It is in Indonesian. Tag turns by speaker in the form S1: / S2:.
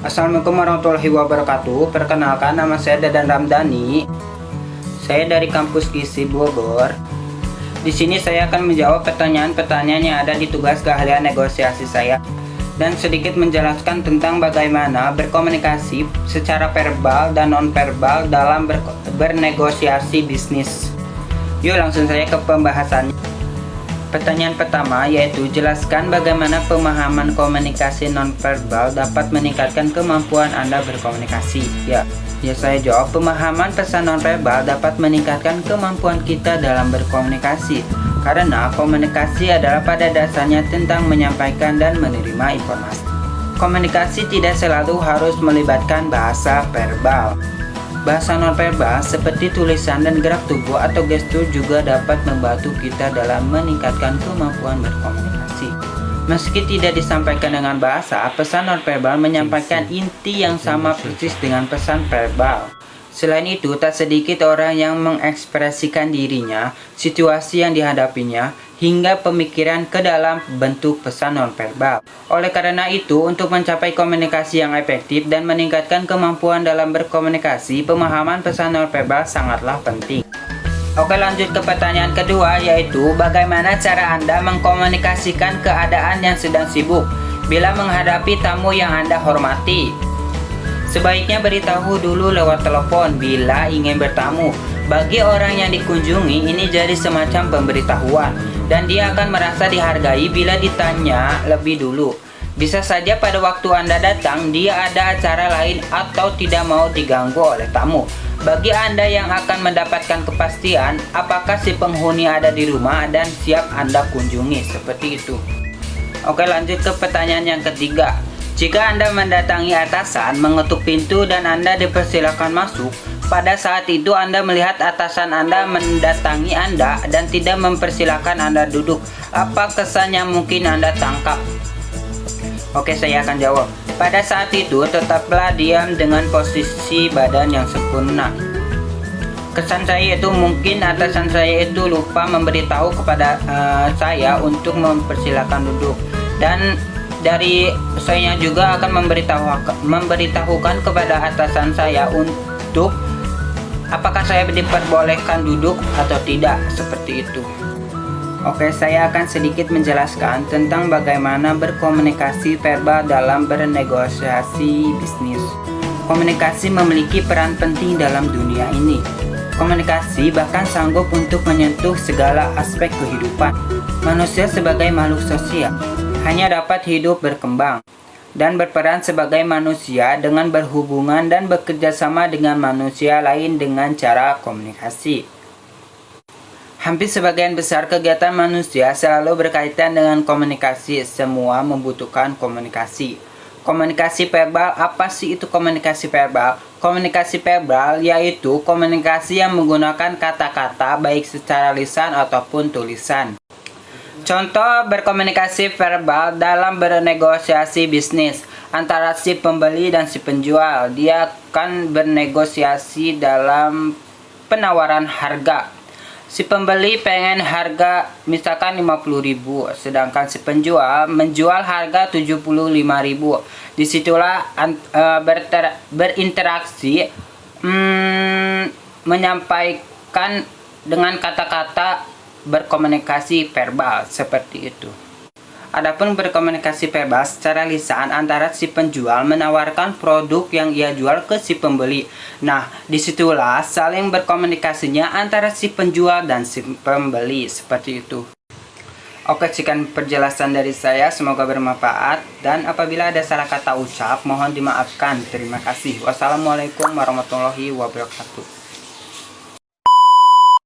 S1: Assalamualaikum warahmatullahi wabarakatuh. Perkenalkan, nama saya Dadan Ramdhani. Saya dari kampus KISI Bogor. Di sini saya akan menjawab pertanyaan-pertanyaan yang ada di tugas keahlian negosiasi saya dan sedikit menjelaskan tentang bagaimana berkomunikasi secara verbal dan non-verbal dalam bernegosiasi bisnis. Yuk langsung saja ke pembahasannya. Pertanyaan pertama yaitu jelaskan bagaimana pemahaman komunikasi nonverbal dapat meningkatkan kemampuan Anda berkomunikasi. Ya saya jawab, pemahaman pesan nonverbal dapat meningkatkan kemampuan kita dalam berkomunikasi. Karena komunikasi adalah pada dasarnya tentang menyampaikan dan menerima informasi. Komunikasi tidak selalu harus melibatkan bahasa verbal. Bahasa nonverbal seperti tulisan dan gerak tubuh atau gestur juga dapat membantu kita dalam meningkatkan kemampuan berkomunikasi. Meski tidak disampaikan dengan bahasa, pesan nonverbal menyampaikan inti yang sama persis dengan pesan verbal. Selain itu, tak sedikit orang yang mengekspresikan dirinya, situasi yang dihadapinya, hingga pemikiran ke dalam bentuk pesan nonverbal. Oleh karena itu, untuk mencapai komunikasi yang efektif dan meningkatkan kemampuan dalam berkomunikasi, pemahaman pesan nonverbal sangatlah penting. Oke, lanjut ke pertanyaan kedua, yaitu bagaimana cara Anda mengkomunikasikan keadaan yang sedang sibuk bila menghadapi tamu yang Anda hormati. Sebaiknya beritahu dulu lewat telepon bila ingin bertamu. Bagi orang yang dikunjungi, ini jadi semacam pemberitahuan, dan dia akan merasa dihargai bila ditanya lebih dulu. Bisa saja pada waktu Anda datang, dia ada acara lain atau tidak mau diganggu oleh tamu. Bagi Anda yang akan mendapatkan kepastian apakah si penghuni ada di rumah dan siap Anda kunjungi, seperti itu. Oke, lanjut ke pertanyaan yang ketiga. Jika Anda mendatangi atasan, mengetuk pintu dan Anda dipersilakan masuk, pada saat itu Anda melihat atasan Anda mendatangi Anda dan tidak mempersilahkan Anda duduk. Apa kesan yang mungkin Anda tangkap? Oke, saya akan jawab. Pada saat itu, tetaplah diam dengan posisi badan yang sempurna. Kesan saya itu mungkin atasan saya itu lupa memberitahu kepada saya untuk mempersilahkan duduk. Dan dari saya juga akan memberitahukan kepada atasan saya untuk apakah saya diperbolehkan duduk atau tidak, seperti itu. Oke, saya akan sedikit menjelaskan tentang bagaimana berkomunikasi verbal dalam bernegosiasi bisnis. Komunikasi memiliki peran penting dalam dunia ini. Komunikasi bahkan sanggup untuk menyentuh segala aspek kehidupan. Manusia sebagai makhluk sosial hanya dapat hidup berkembang dan berperan sebagai manusia dengan berhubungan dan bekerja sama dengan manusia lain dengan cara komunikasi. Hampir sebagian besar kegiatan manusia selalu berkaitan dengan komunikasi. Semua membutuhkan komunikasi. Komunikasi verbal, apa sih itu komunikasi verbal? Komunikasi verbal yaitu komunikasi yang menggunakan kata-kata baik secara lisan ataupun tulisan. Contoh berkomunikasi verbal dalam bernegosiasi bisnis antara si pembeli dan si penjual. Dia akan bernegosiasi dalam penawaran harga. Si pembeli pengen harga misalkan 50.000, sedangkan si penjual menjual harga 75.000. Disitulah berinteraksi, menyampaikan dengan kata-kata berkomunikasi verbal, seperti itu. Adapun berkomunikasi verbal secara lisan antara si penjual menawarkan produk yang ia jual ke si pembeli. Nah, disitulah saling berkomunikasinya antara si penjual dan si pembeli, seperti itu. Oke, sekian penjelasan dari saya, semoga bermanfaat, dan apabila ada salah kata ucap mohon dimaafkan. Terima kasih. Wassalamualaikum warahmatullahi wabarakatuh.